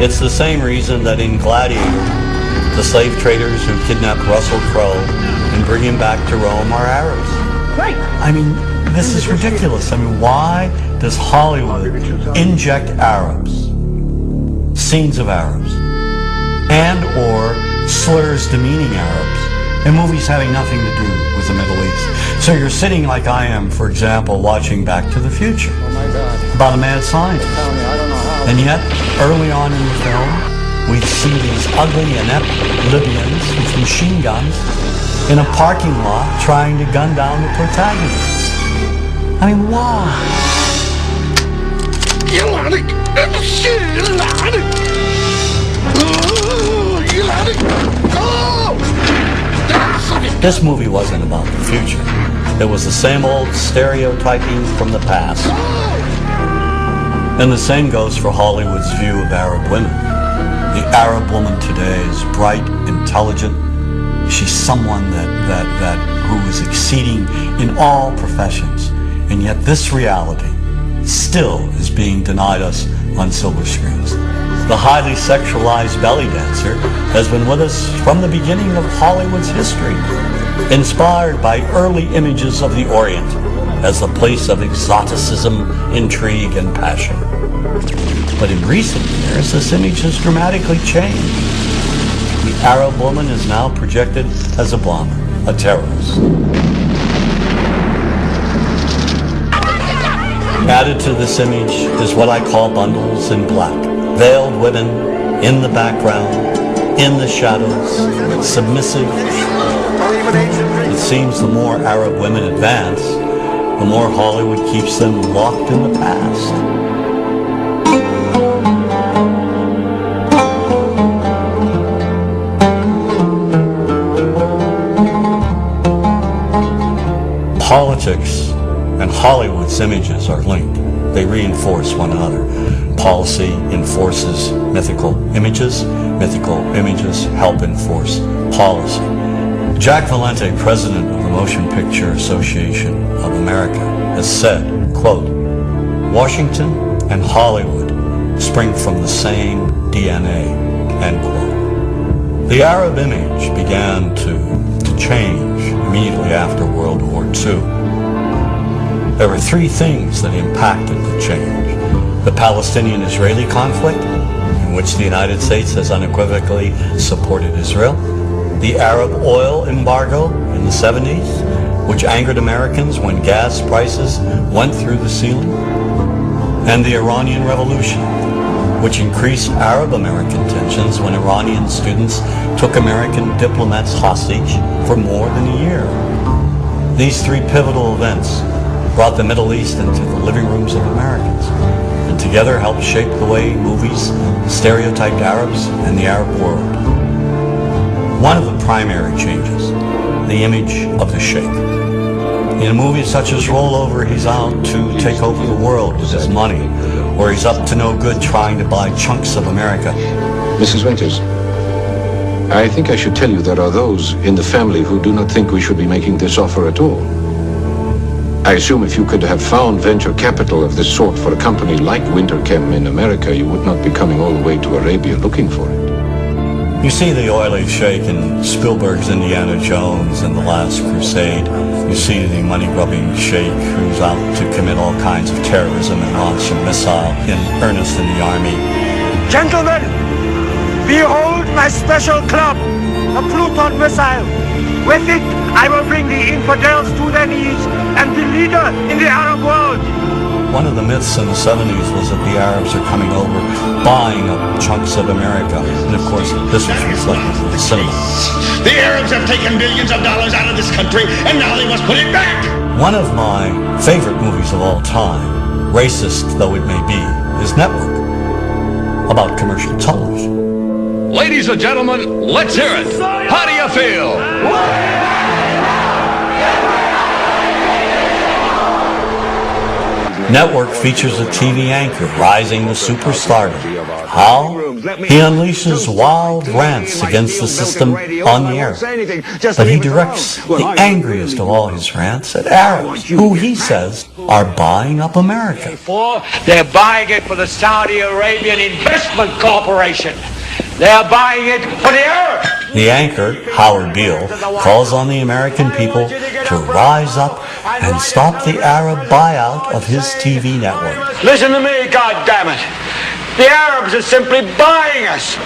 It's the same reason that in Gladiator, the slave traders who kidnapped Russell Crowe and bring him back to Rome are Arabs. Right. I mean, this is ridiculous. I mean, why does Hollywood inject Arabs, scenes of Arabs, and or slurs demeaning Arabs in movies having nothing to do with the Middle East? So you're sitting like I am, for example, watching Back to the Future about a mad scientist. And yet, early on in the film, we see these ugly, inept Libyans with machine guns in a parking lot trying to gun down the protagonist. I mean, why? This movie wasn't about the future. It was the same old stereotyping from the past. And the same goes for Hollywood's view of Arab women. The Arab woman today is bright, intelligent. She's someone who is exceeding in all professions. And yet this reality still is being denied us on silver screens. The highly sexualized belly dancer has been with us from the beginning of Hollywood's history, inspired by early images of the Orient as the place of exoticism, intrigue, and passion. But in recent years, this image has dramatically changed. The Arab woman is now projected as a bomber, a terrorist. Added to this image is what I call bundles in black. Veiled women in the background, in the shadows, submissive. It seems the more Arab women advance, the more Hollywood keeps them locked in the past. Politics and Hollywood's images are linked. They reinforce one another. Policy enforces mythical images. Mythical images help enforce policy. Jack Valente, president of the Motion Picture Association of America, has said, quote, "Washington and Hollywood spring from the same DNA," end quote. The Arab image began to change immediately after World War II. There were three things that impacted the change. The Palestinian-Israeli conflict, in which the United States has unequivocally supported Israel. The Arab oil embargo in the 70s, which angered Americans when gas prices went through the ceiling. And the Iranian Revolution, which increased Arab-American tensions when Iranian students took American diplomats hostage for more than a year. These three pivotal events brought the Middle East into the living rooms of Americans, and together helped shape the way movies stereotyped Arabs and the Arab world. One of the primary changes, the image of the sheikh. In a movie such as Rollover, he's out to take over the world with his money, or he's up to no good trying to buy chunks of America. Mrs. Winters, I think I should tell you there are those in the family who do not think we should be making this offer at all. I assume if you could have found venture capital of this sort for a company like Winterchem in America, you would not be coming all the way to Arabia looking for it. You see the oily sheikh in Spielberg's Indiana Jones and The Last Crusade. You see the money-grubbing sheikh who's out to commit all kinds of terrorism and launch a missile in earnest in the army. Gentlemen, behold my special club, a Pluton missile. With it, I will bring the infidels to their knees and be leader in the Arab world. One of the myths in the 70s was that the Arabs are coming over, buying up chunks of America. And of course, this was reflected in the cinema. The Arabs have taken billions of dollars out of this country, and now they must put it back. One of my favorite movies of all time, racist though it may be, is Network, about commercial television. Ladies and gentlemen, let's hear it. How do you feel? network features a TV anchor rising to superstardom. How? He unleashes wild rants against the system on the air. But he directs the angriest of all his rants at Arabs, who he says are buying up America. They're buying it for the Saudi Arabian Investment Corporation. They're buying it for the Arabs. The anchor, Howard Beale, calls on the American people to rise up and stop the Arab buyout of his TV network. Listen to me, goddammit. The Arabs are simply buying us.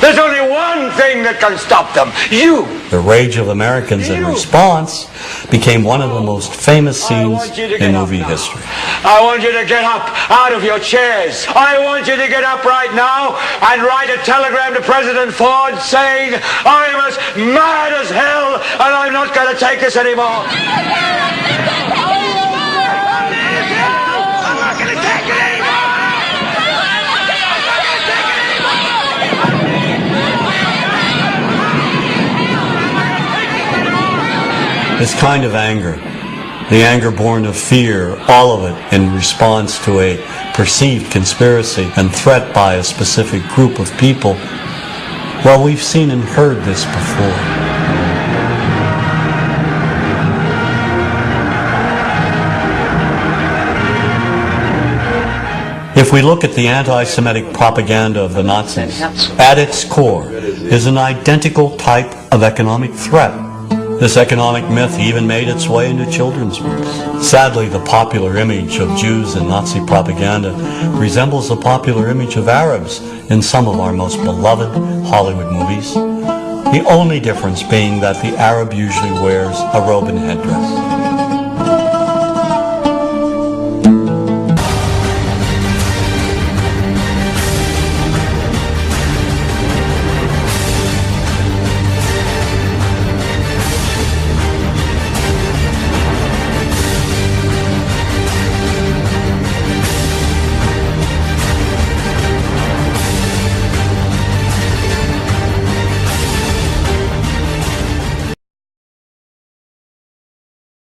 There's only one thing that can stop them. You. The rage of Americans in response became one of the most famous scenes in movie history. I want you to get up out of your chairs. I want you to get up right now and write a telegram to President Ford saying, I am as mad as hell and I'm not going to take this anymore. I'm not going to take it anymore. This kind of anger, the anger born of fear, all of it in response to a perceived conspiracy and threat by a specific group of people, well, we've seen and heard this before. If we look at the anti-Semitic propaganda of the Nazis, at its core is an identical type of economic threat. This economic myth even made its way into children's books. Sadly, the popular image of Jews in Nazi propaganda resembles the popular image of Arabs in some of our most beloved Hollywood movies. The only difference being that the Arab usually wears a robe and headdress.